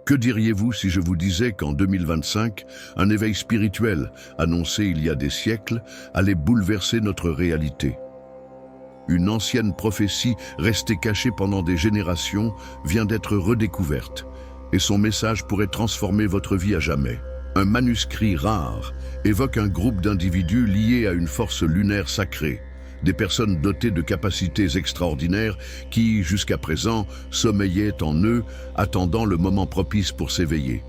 Que diriez-vous si je vous disais qu'en 2025, un éveil spirituel, annoncé il y a des siècles, allait bouleverser notre réalité? Une ancienne prophétie restée cachée pendant des générations vient d'être redécouverte, et son message pourrait transformer votre vie à jamais. Un manuscrit rare évoque un groupe d'individus liés à une force lunaire sacrée, des personnes dotées de capacités extraordinaires qui, jusqu'à présent, sommeillaient en eux, attendant le moment propice pour s'éveiller.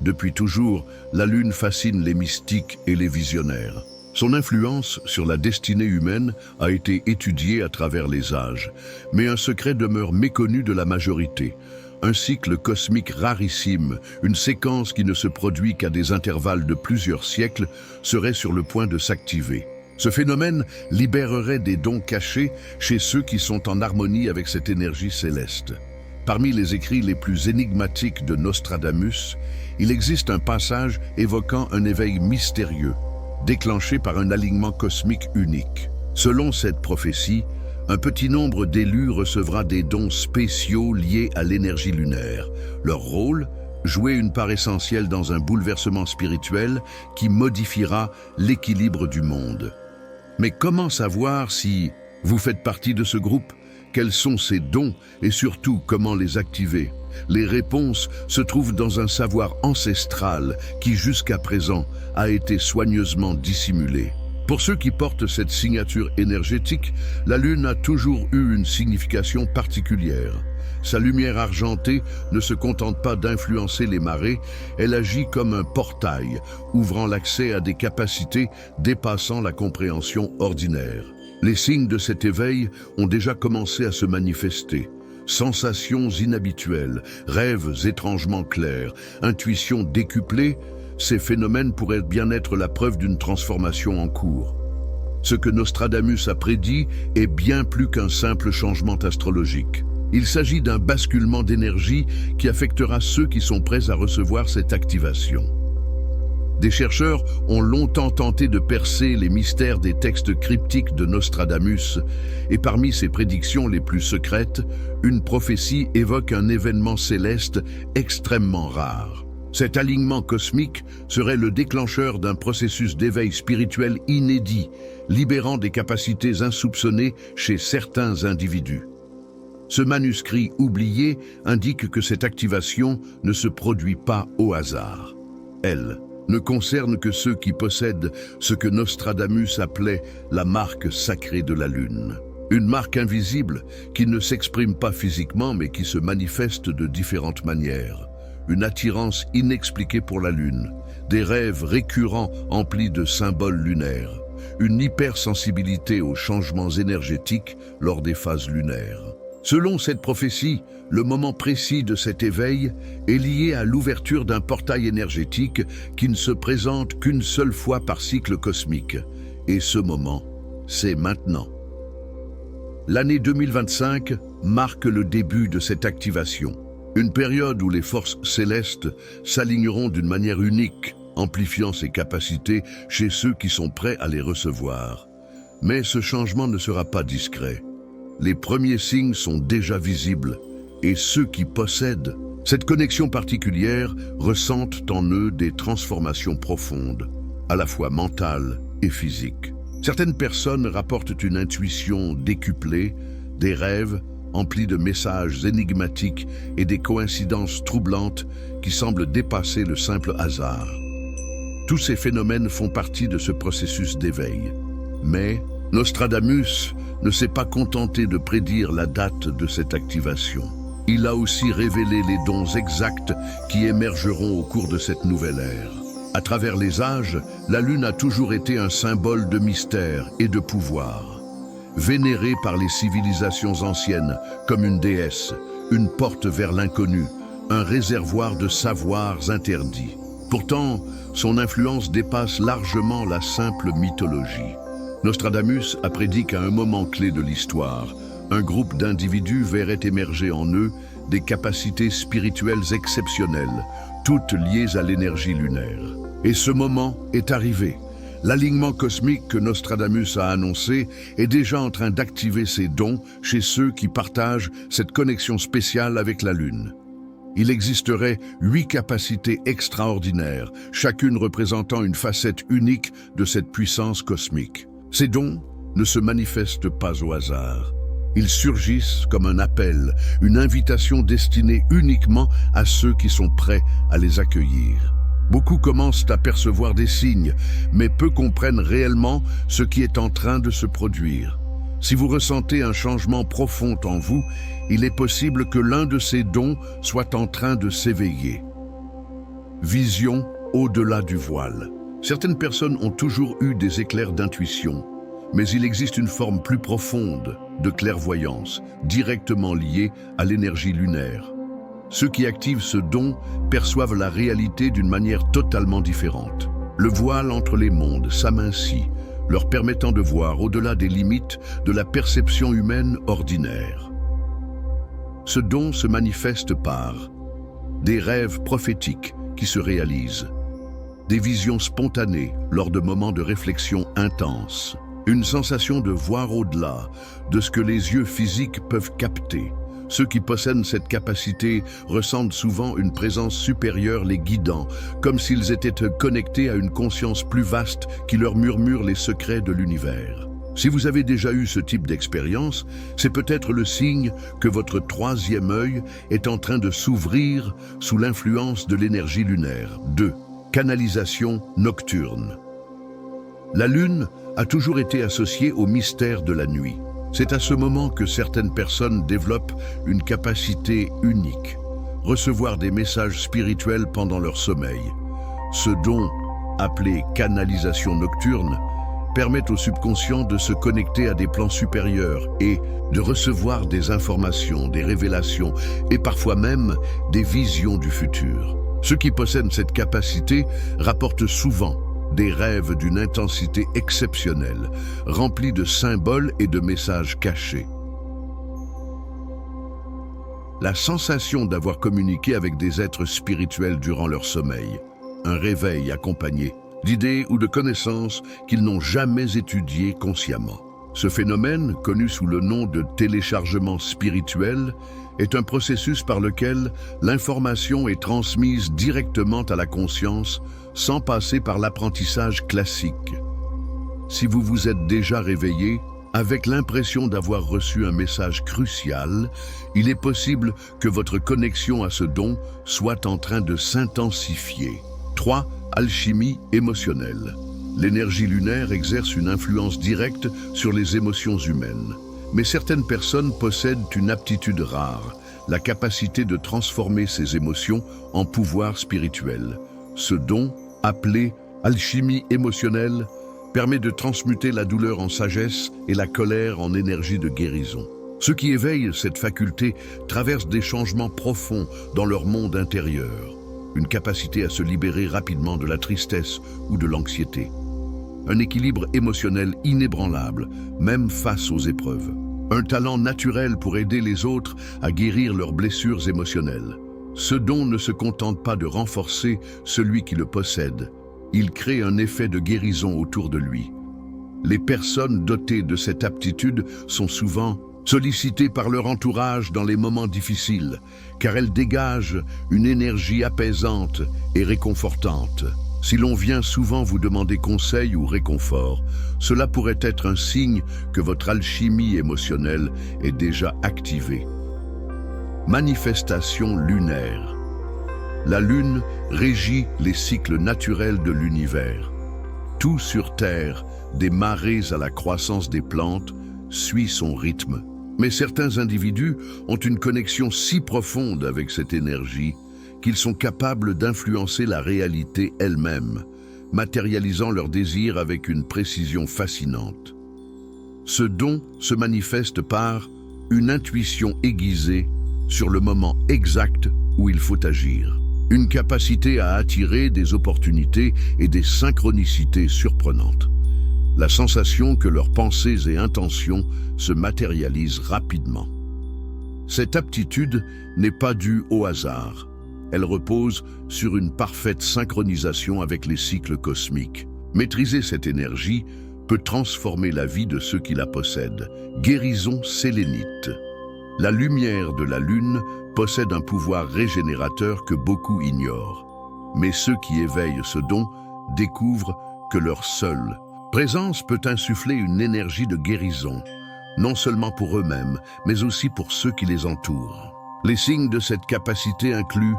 Depuis toujours, la Lune fascine les mystiques et les visionnaires. Son influence sur la destinée humaine a été étudiée à travers les âges, mais un secret demeure méconnu de la majorité. Un cycle cosmique rarissime, une séquence qui ne se produit qu'à des intervalles de plusieurs siècles, serait sur le point de s'activer. Ce phénomène libérerait des dons cachés chez ceux qui sont en harmonie avec cette énergie céleste. Parmi les écrits les plus énigmatiques de Nostradamus, il existe un passage évoquant un éveil mystérieux, déclenché par un alignement cosmique unique. Selon cette prophétie, un petit nombre d'élus recevra des dons spéciaux liés à l'énergie lunaire. Leur rôle, jouer une part essentielle dans un bouleversement spirituel qui modifiera l'équilibre du monde. Mais comment savoir si vous faites partie de ce groupe? Quels sont ces dons et surtout comment les activer? Les réponses se trouvent dans un savoir ancestral qui jusqu'à présent a été soigneusement dissimulé. Pour ceux qui portent cette signature énergétique, la Lune a toujours eu une signification particulière. Sa lumière argentée ne se contente pas d'influencer les marées, elle agit comme un portail, ouvrant l'accès à des capacités dépassant la compréhension ordinaire. Les signes de cet éveil ont déjà commencé à se manifester. Sensations inhabituelles, rêves étrangement clairs, intuitions décuplées, ces phénomènes pourraient bien être la preuve d'une transformation en cours. Ce que Nostradamus a prédit est bien plus qu'un simple changement astrologique. Il s'agit d'un basculement d'énergie qui affectera ceux qui sont prêts à recevoir cette activation. Des chercheurs ont longtemps tenté de percer les mystères des textes cryptiques de Nostradamus, et parmi ses prédictions les plus secrètes, une prophétie évoque un événement céleste extrêmement rare. Cet alignement cosmique serait le déclencheur d'un processus d'éveil spirituel inédit, libérant des capacités insoupçonnées chez certains individus. Ce manuscrit oublié indique que cette activation ne se produit pas au hasard. Elle ne concerne que ceux qui possèdent ce que Nostradamus appelait la marque sacrée de la Lune. Une marque invisible qui ne s'exprime pas physiquement mais qui se manifeste de différentes manières. Une attirance inexpliquée pour la Lune, des rêves récurrents emplis de symboles lunaires, une hypersensibilité aux changements énergétiques lors des phases lunaires. Selon cette prophétie, le moment précis de cet éveil est lié à l'ouverture d'un portail énergétique qui ne se présente qu'une seule fois par cycle cosmique. Et ce moment, c'est maintenant. L'année 2025 marque le début de cette activation. Une période où les forces célestes s'aligneront d'une manière unique, amplifiant ses capacités chez ceux qui sont prêts à les recevoir. Mais ce changement ne sera pas discret. Les premiers signes sont déjà visibles, et ceux qui possèdent cette connexion particulière ressentent en eux des transformations profondes, à la fois mentales et physiques. Certaines personnes rapportent une intuition décuplée, des rêves emplis de messages énigmatiques et des coïncidences troublantes qui semblent dépasser le simple hasard. Tous ces phénomènes font partie de ce processus d'éveil. Mais Nostradamus ne s'est pas contenté de prédire la date de cette activation. Il a aussi révélé les dons exacts qui émergeront au cours de cette nouvelle ère. À travers les âges, la Lune a toujours été un symbole de mystère et de pouvoir. Vénérée par les civilisations anciennes comme une déesse, une porte vers l'inconnu, un réservoir de savoirs interdits. Pourtant, son influence dépasse largement la simple mythologie. Nostradamus a prédit qu'à un moment clé de l'histoire, un groupe d'individus verrait émerger en eux des capacités spirituelles exceptionnelles, toutes liées à l'énergie lunaire. Et ce moment est arrivé. L'alignement cosmique que Nostradamus a annoncé est déjà en train d'activer ses dons chez ceux qui partagent cette connexion spéciale avec la Lune. Il existerait 8 capacités extraordinaires, chacune représentant une facette unique de cette puissance cosmique. Ces dons ne se manifestent pas au hasard. Ils surgissent comme un appel, une invitation destinée uniquement à ceux qui sont prêts à les accueillir. Beaucoup commencent à percevoir des signes, mais peu comprennent réellement ce qui est en train de se produire. Si vous ressentez un changement profond en vous, il est possible que l'un de ces dons soit en train de s'éveiller. Vision au-delà du voile. Certaines personnes ont toujours eu des éclairs d'intuition, mais il existe une forme plus profonde de clairvoyance, directement liée à l'énergie lunaire. Ceux qui activent ce don perçoivent la réalité d'une manière totalement différente. Le voile entre les mondes s'amincit, leur permettant de voir au-delà des limites de la perception humaine ordinaire. Ce don se manifeste par des rêves prophétiques qui se réalisent, des visions spontanées lors de moments de réflexion intenses, une sensation de voir au-delà de ce que les yeux physiques peuvent capter. Ceux qui possèdent cette capacité ressentent souvent une présence supérieure les guidant, comme s'ils étaient connectés à une conscience plus vaste qui leur murmure les secrets de l'univers. Si vous avez déjà eu ce type d'expérience, c'est peut-être le signe que votre troisième œil est en train de s'ouvrir sous l'influence de l'énergie lunaire. 2. Canalisation nocturne. La Lune a toujours été associée au mystère de la nuit. C'est à ce moment que certaines personnes développent une capacité unique, recevoir des messages spirituels pendant leur sommeil. Ce don, appelé canalisation nocturne, permet au subconscient de se connecter à des plans supérieurs et de recevoir des informations, des révélations et parfois même des visions du futur. Ceux qui possèdent cette capacité rapportent souvent des rêves d'une intensité exceptionnelle, remplis de symboles et de messages cachés. La sensation d'avoir communiqué avec des êtres spirituels durant leur sommeil, un réveil accompagné d'idées ou de connaissances qu'ils n'ont jamais étudiées consciemment. Ce phénomène, connu sous le nom de téléchargement spirituel, est un processus par lequel l'information est transmise directement à la conscience sans passer par l'apprentissage classique. Si vous vous êtes déjà réveillé, avec l'impression d'avoir reçu un message crucial, il est possible que votre connexion à ce don soit en train de s'intensifier. 3. Alchimie émotionnelle. L'énergie lunaire exerce une influence directe sur les émotions humaines. Mais certaines personnes possèdent une aptitude rare, la capacité de transformer ces émotions en pouvoir spirituel. Ce don, appelé alchimie émotionnelle, permet de transmuter la douleur en sagesse et la colère en énergie de guérison. Ceux qui éveillent cette faculté traversent des changements profonds dans leur monde intérieur, une capacité à se libérer rapidement de la tristesse ou de l'anxiété. Un équilibre émotionnel inébranlable, même face aux épreuves. Un talent naturel pour aider les autres à guérir leurs blessures émotionnelles. Ce don ne se contente pas de renforcer celui qui le possède, il crée un effet de guérison autour de lui. Les personnes dotées de cette aptitude sont souvent sollicitées par leur entourage dans les moments difficiles, car elles dégagent une énergie apaisante et réconfortante. Si l'on vient souvent vous demander conseil ou réconfort, cela pourrait être un signe que votre alchimie émotionnelle est déjà activée. Manifestation lunaire. La Lune régit les cycles naturels de l'univers. Tout sur Terre, des marées à la croissance des plantes, suit son rythme. Mais certains individus ont une connexion si profonde avec cette énergie qu'ils sont capables d'influencer la réalité elle-même, matérialisant leurs désirs avec une précision fascinante. Ce don se manifeste par une intuition aiguisée sur le moment exact où il faut agir, une capacité à attirer des opportunités et des synchronicités surprenantes. La sensation que leurs pensées et intentions se matérialisent rapidement. Cette aptitude n'est pas due au hasard. Elle repose sur une parfaite synchronisation avec les cycles cosmiques. Maîtriser cette énergie peut transformer la vie de ceux qui la possèdent. Guérison sélénite. La lumière de la Lune possède un pouvoir régénérateur que beaucoup ignorent. Mais ceux qui éveillent ce don découvrent que leur seule présence peut insuffler une énergie de guérison, non seulement pour eux-mêmes, mais aussi pour ceux qui les entourent. Les signes de cette capacité incluent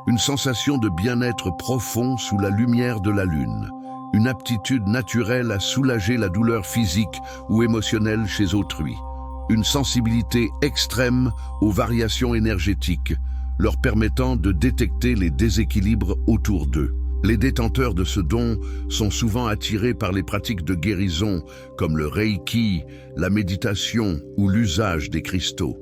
une sensation de bien-être profond sous la lumière de la lune, une aptitude naturelle à soulager la douleur physique ou émotionnelle chez autrui, une sensibilité extrême aux variations énergétiques, leur permettant de détecter les déséquilibres autour d'eux. Les détenteurs de ce don sont souvent attirés par les pratiques de guérison comme le Reiki, la méditation ou l'usage des cristaux.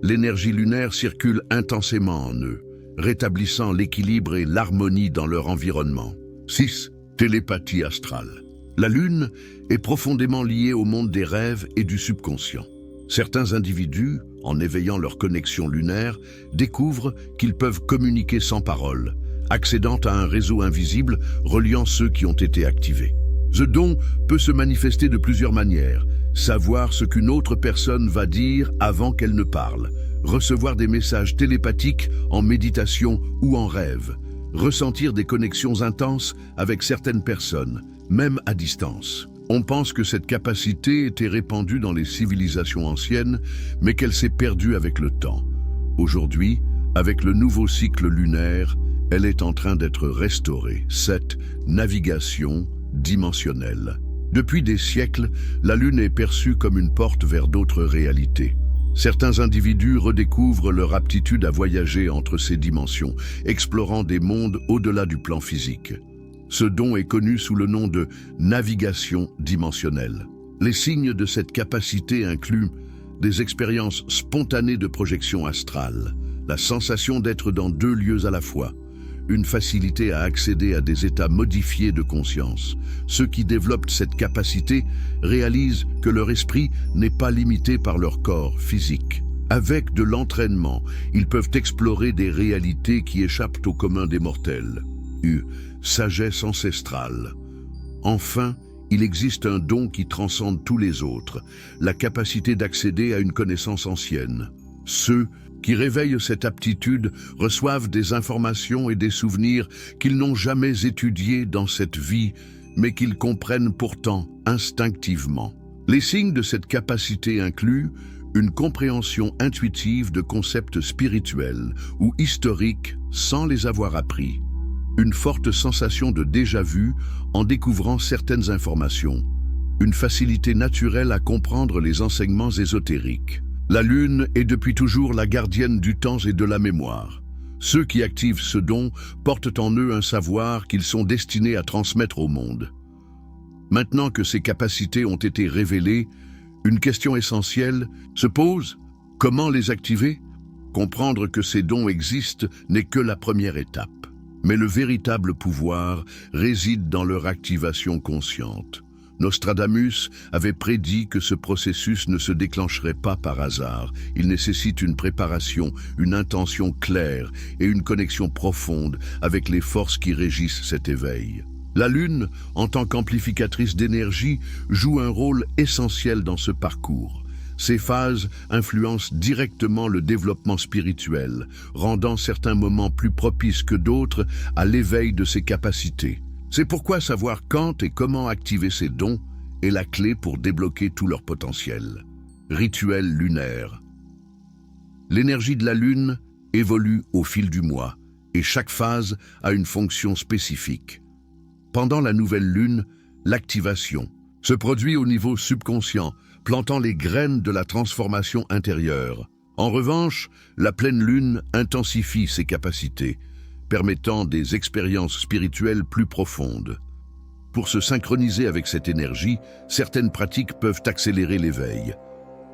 L'énergie lunaire circule intensément en eux, rétablissant l'équilibre et l'harmonie dans leur environnement. 6. Télépathie astrale. La Lune est profondément liée au monde des rêves et du subconscient. Certains individus, en éveillant leur connexion lunaire, découvrent qu'ils peuvent communiquer sans parole, accédant à un réseau invisible reliant ceux qui ont été activés. Ce don peut se manifester de plusieurs manières. Savoir ce qu'une autre personne va dire avant qu'elle ne parle, recevoir des messages télépathiques en méditation ou en rêve, ressentir des connexions intenses avec certaines personnes, même à distance. On pense que cette capacité était répandue dans les civilisations anciennes, mais qu'elle s'est perdue avec le temps. Aujourd'hui, avec le nouveau cycle lunaire, elle est en train d'être restaurée. 7. Navigation dimensionnelle. Depuis des siècles, la Lune est perçue comme une porte vers d'autres réalités. Certains individus redécouvrent leur aptitude à voyager entre ces dimensions, explorant des mondes au-delà du plan physique. Ce don est connu sous le nom de navigation dimensionnelle. Les signes de cette capacité incluent des expériences spontanées de projection astrale, la sensation d'être dans deux lieux à la fois, une facilité à accéder à des états modifiés de conscience. Ceux qui développent cette capacité réalisent que leur esprit n'est pas limité par leur corps physique. Avec de l'entraînement, ils peuvent explorer des réalités qui échappent au commun des mortels. Sagesse ancestrale. Enfin, il existe un don qui transcende tous les autres, la capacité d'accéder à une connaissance ancienne. Ceux qui réveillent cette aptitude reçoivent des informations et des souvenirs qu'ils n'ont jamais étudiés dans cette vie, mais qu'ils comprennent pourtant instinctivement. Les signes de cette capacité incluent une compréhension intuitive de concepts spirituels ou historiques sans les avoir appris, une forte sensation de déjà-vu en découvrant certaines informations, une facilité naturelle à comprendre les enseignements ésotériques. La Lune est depuis toujours la gardienne du temps et de la mémoire. Ceux qui activent ce don portent en eux un savoir qu'ils sont destinés à transmettre au monde. Maintenant que ces capacités ont été révélées, une question essentielle se pose: comment les activer? Comprendre que ces dons existent n'est que la première étape. Mais le véritable pouvoir réside dans leur activation consciente. Nostradamus avait prédit que ce processus ne se déclencherait pas par hasard. Il nécessite une préparation, une intention claire et une connexion profonde avec les forces qui régissent cet éveil. La Lune, en tant qu'amplificatrice d'énergie, joue un rôle essentiel dans ce parcours. Ces phases influencent directement le développement spirituel, rendant certains moments plus propices que d'autres à l'éveil de ses capacités. C'est pourquoi savoir quand et comment activer ces dons est la clé pour débloquer tout leur potentiel. Rituel lunaire. L'énergie de la Lune évolue au fil du mois et chaque phase a une fonction spécifique. Pendant la nouvelle Lune, l'activation se produit au niveau subconscient, plantant les graines de la transformation intérieure. En revanche, la pleine Lune intensifie ses capacités, permettant des expériences spirituelles plus profondes. Pour se synchroniser avec cette énergie, certaines pratiques peuvent accélérer l'éveil.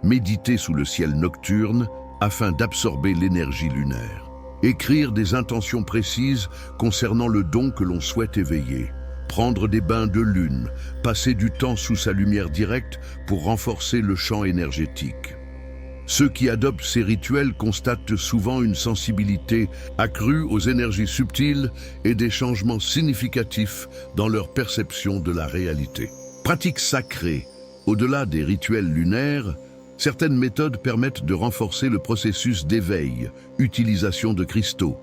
Méditer sous le ciel nocturne afin d'absorber l'énergie lunaire. Écrire des intentions précises concernant le don que l'on souhaite éveiller. Prendre des bains de lune, passer du temps sous sa lumière directe pour renforcer le champ énergétique. Ceux qui adoptent ces rituels constatent souvent une sensibilité accrue aux énergies subtiles et des changements significatifs dans leur perception de la réalité. Pratiques sacrées. Au-delà des rituels lunaires, Certaines méthodes permettent de renforcer le processus d'éveil, utilisation de cristaux.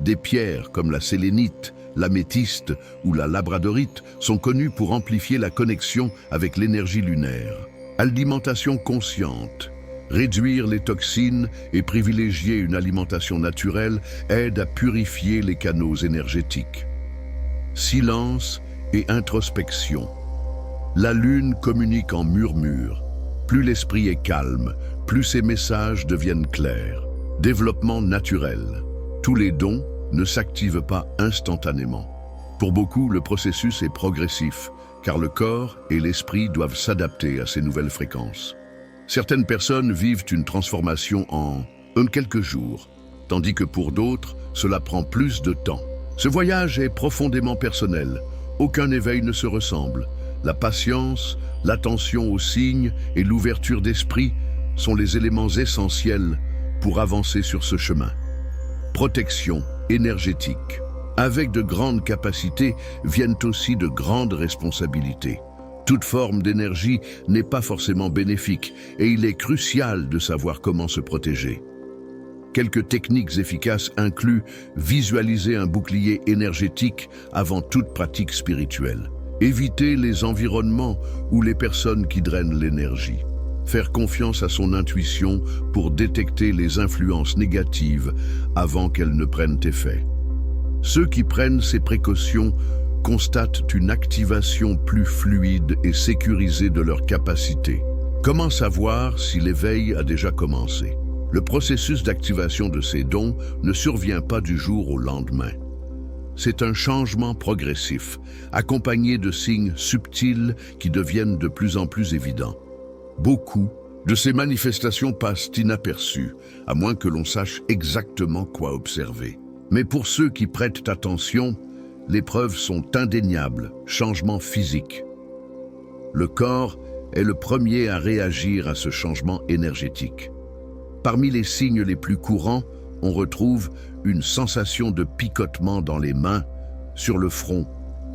Des pierres comme la sélénite, l'améthyste ou la labradorite sont connues pour amplifier la connexion avec l'énergie lunaire. Alimentation consciente. Réduire les toxines et privilégier une alimentation naturelle aide à purifier les canaux énergétiques. Silence et introspection. La lune communique en murmure. Plus l'esprit est calme, plus ses messages deviennent clairs. Développement naturel. Tous les dons ne s'activent pas instantanément. Pour beaucoup, le processus est progressif, car le corps et l'esprit doivent s'adapter à ces nouvelles fréquences. Certaines personnes vivent une transformation en quelques jours, tandis que pour d'autres, cela prend plus de temps. Ce voyage est profondément personnel. Aucun éveil ne se ressemble. La patience, l'attention aux signes et l'ouverture d'esprit sont les éléments essentiels pour avancer sur ce chemin. Protection énergétique. Avec de grandes capacités viennent aussi de grandes responsabilités. Toute forme d'énergie n'est pas forcément bénéfique et il est crucial de savoir comment se protéger. Quelques techniques efficaces incluent visualiser un bouclier énergétique avant toute pratique spirituelle. Éviter les environnements ou les personnes qui drainent l'énergie. Faire confiance à son intuition pour détecter les influences négatives avant qu'elles ne prennent effet. Ceux qui prennent ces précautions constatent une activation plus fluide et sécurisée de leurs capacités. Comment savoir si l'éveil a déjà commencé? Le processus d'activation de ces dons ne survient pas du jour au lendemain. C'est un changement progressif, accompagné de signes subtils qui deviennent de plus en plus évidents. Beaucoup de ces manifestations passent inaperçues, à moins que l'on sache exactement quoi observer. Mais pour ceux qui prêtent attention, les preuves sont indéniables, changement physique. Le corps est le premier à réagir à ce changement énergétique. Parmi les signes les plus courants, on retrouve une sensation de picotement dans les mains, sur le front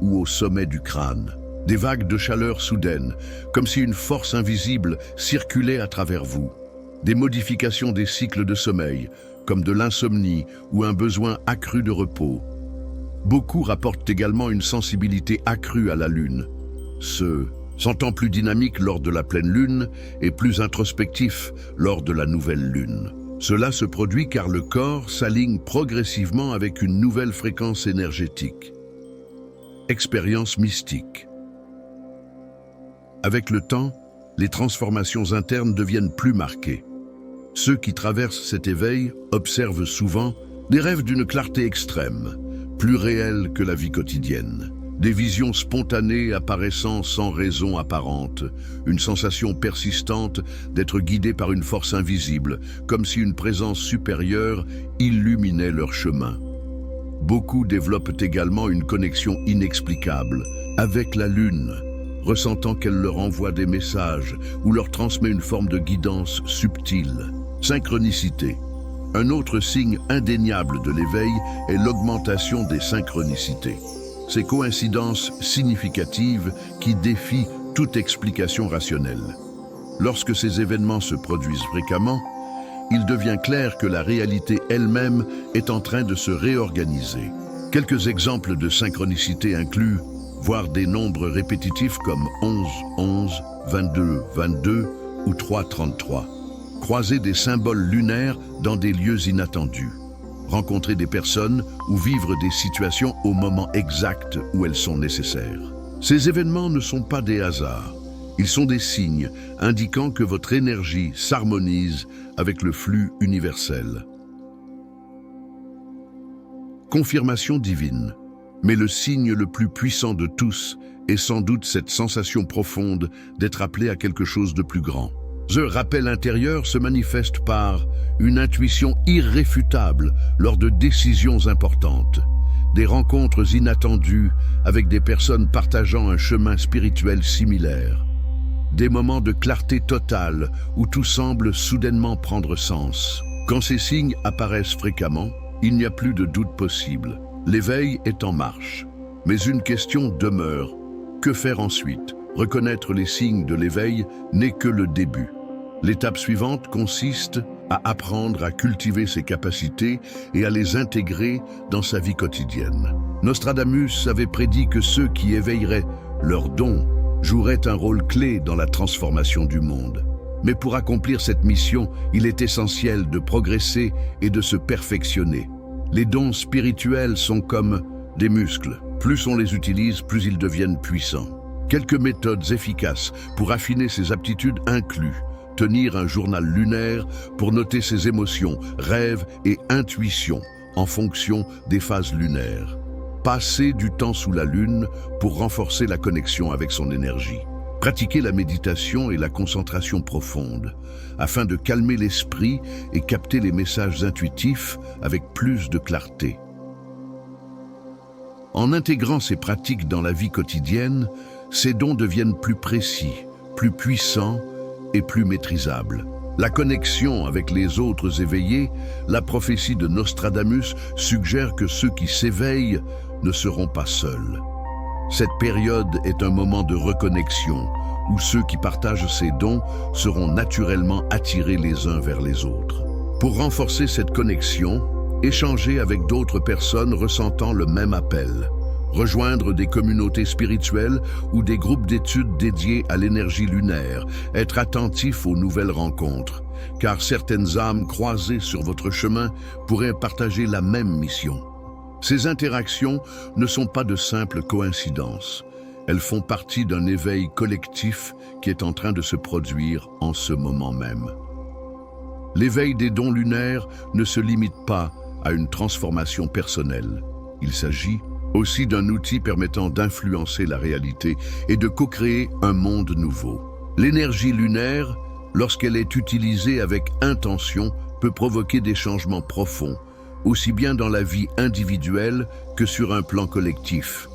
ou au sommet du crâne. Des vagues de chaleur soudaines, comme si une force invisible circulait à travers vous. Des modifications des cycles de sommeil, comme de l'insomnie ou un besoin accru de repos. Beaucoup rapportent également une sensibilité accrue à la lune. Se sentant plus dynamique lors de la pleine lune et plus introspectif lors de la nouvelle lune. Cela se produit car le corps s'aligne progressivement avec une nouvelle fréquence énergétique. Expérience mystique. Avec le temps, les transformations internes deviennent plus marquées. Ceux qui traversent cet éveil observent souvent des rêves d'une clarté extrême, plus réels que la vie quotidienne. Des visions spontanées apparaissant sans raison apparente, une sensation persistante d'être guidé par une force invisible, comme si une présence supérieure illuminait leur chemin. Beaucoup développent également une connexion inexplicable avec la lune, ressentant qu'elle leur envoie des messages ou leur transmet une forme de guidance subtile. Synchronicité. Un autre signe indéniable de l'éveil est l'augmentation des synchronicités. Ces coïncidences significatives qui défient toute explication rationnelle. Lorsque ces événements se produisent fréquemment, il devient clair que la réalité elle-même est en train de se réorganiser. Quelques exemples de synchronicité incluent voir des nombres répétitifs comme 11, 11, 22, 22 ou 3, 33. Croiser des symboles lunaires dans des lieux inattendus. Rencontrer des personnes ou vivre des situations au moment exact où elles sont nécessaires. Ces événements ne sont pas des hasards. Ils sont des signes indiquant que votre énergie s'harmonise avec le flux universel. Confirmation divine. Mais le signe le plus puissant de tous est sans doute cette sensation profonde d'être appelé à quelque chose de plus grand. Ce rappel intérieur se manifeste par une intuition irréfutable lors de décisions importantes, des rencontres inattendues avec des personnes partageant un chemin spirituel similaire, des moments de clarté totale où tout semble soudainement prendre sens. Quand ces signes apparaissent fréquemment, il n'y a plus de doute possible. L'éveil est en marche. Mais une question demeure. Que faire ensuite? Reconnaître les signes de l'éveil n'est que le début. L'étape suivante consiste à apprendre à cultiver ses capacités et à les intégrer dans sa vie quotidienne. Nostradamus avait prédit que ceux qui éveilleraient leurs dons joueraient un rôle clé dans la transformation du monde. Mais pour accomplir cette mission, il est essentiel de progresser et de se perfectionner. Les dons spirituels sont comme des muscles. Plus on les utilise, plus ils deviennent puissants. Quelques méthodes efficaces pour affiner ces aptitudes incluent tenir un journal lunaire pour noter ses émotions, rêves et intuitions en fonction des phases lunaires. Passer du temps sous la lune pour renforcer la connexion avec son énergie. Pratiquer la méditation et la concentration profonde afin de calmer l'esprit et capter les messages intuitifs avec plus de clarté. En intégrant ces pratiques dans la vie quotidienne, ces dons deviennent plus précis, plus puissants et plus maîtrisables. La connexion avec les autres éveillés, la prophétie de Nostradamus suggère que ceux qui s'éveillent ne seront pas seuls. Cette période est un moment de reconnexion où ceux qui partagent ces dons seront naturellement attirés les uns vers les autres. Pour renforcer cette connexion, échanger avec d'autres personnes ressentant le même appel. Rejoindre des communautés spirituelles ou des groupes d'études dédiés à l'énergie lunaire, être attentif aux nouvelles rencontres, car certaines âmes croisées sur votre chemin pourraient partager la même mission. Ces interactions ne sont pas de simples coïncidences, elles font partie d'un éveil collectif qui est en train de se produire en ce moment même. L'éveil des dons lunaires ne se limite pas à une transformation personnelle. Il s'agit aussi d'un outil permettant d'influencer la réalité et de co-créer un monde nouveau. L'énergie lunaire, lorsqu'elle est utilisée avec intention, peut provoquer des changements profonds, aussi bien dans la vie individuelle que sur un plan collectif.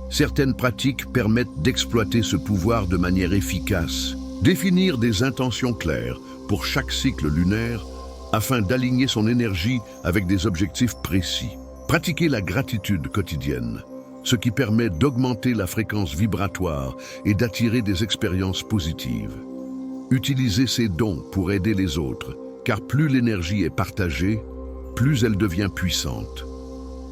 Certaines pratiques permettent d'exploiter ce pouvoir de manière efficace. Définir des intentions claires pour chaque cycle lunaire afin d'aligner son énergie avec des objectifs précis. Pratiquer la gratitude quotidienne, ce qui permet d'augmenter la fréquence vibratoire et d'attirer des expériences positives. Utiliser ses dons pour aider les autres, car plus l'énergie est partagée, plus elle devient puissante.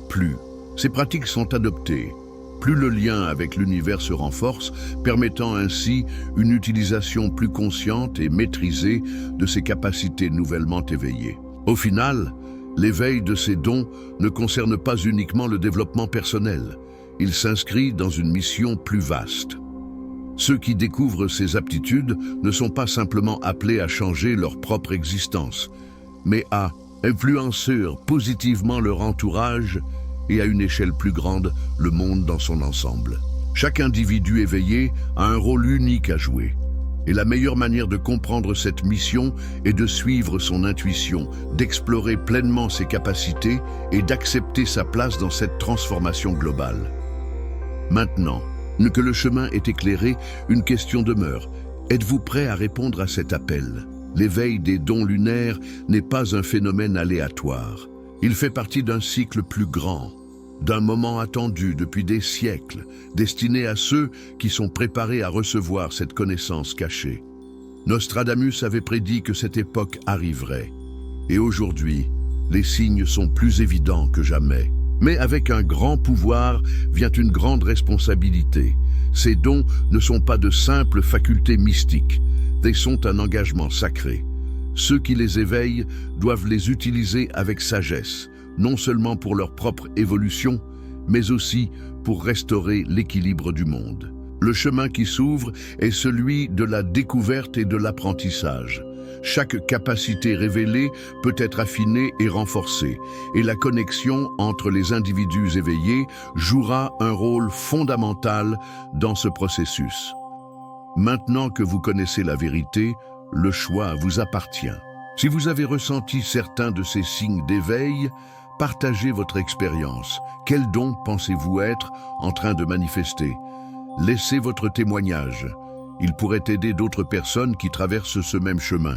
Plus ces pratiques sont adoptées, plus le lien avec l'univers se renforce, permettant ainsi une utilisation plus consciente et maîtrisée de ses capacités nouvellement éveillées. Au final, l'éveil de ces dons ne concerne pas uniquement le développement personnel, il s'inscrit dans une mission plus vaste. Ceux qui découvrent ces aptitudes ne sont pas simplement appelés à changer leur propre existence, mais à influencer positivement leur entourage et à une échelle plus grande, le monde dans son ensemble. Chaque individu éveillé a un rôle unique à jouer. Et la meilleure manière de comprendre cette mission est de suivre son intuition, d'explorer pleinement ses capacités et d'accepter sa place dans cette transformation globale. Maintenant que le chemin est éclairé, une question demeure. Êtes-vous prêt à répondre à cet appel? L'éveil des dons lunaires n'est pas un phénomène aléatoire. Il fait partie d'un cycle plus grand, d'un moment attendu depuis des siècles, destiné à ceux qui sont préparés à recevoir cette connaissance cachée. Nostradamus avait prédit que cette époque arriverait. Et aujourd'hui, les signes sont plus évidents que jamais. Mais avec un grand pouvoir vient une grande responsabilité. Ces dons ne sont pas de simples facultés mystiques, ils sont un engagement sacré. Ceux qui les éveillent doivent les utiliser avec sagesse, non seulement pour leur propre évolution, mais aussi pour restaurer l'équilibre du monde. Le chemin qui s'ouvre est celui de la découverte et de l'apprentissage. Chaque capacité révélée peut être affinée et renforcée, et la connexion entre les individus éveillés jouera un rôle fondamental dans ce processus. Maintenant que vous connaissez la vérité, le choix vous appartient. Si vous avez ressenti certains de ces signes d'éveil, partagez votre expérience. Quel don pensez-vous être en train de manifester? Laissez votre témoignage. Il pourrait aider d'autres personnes qui traversent ce même chemin.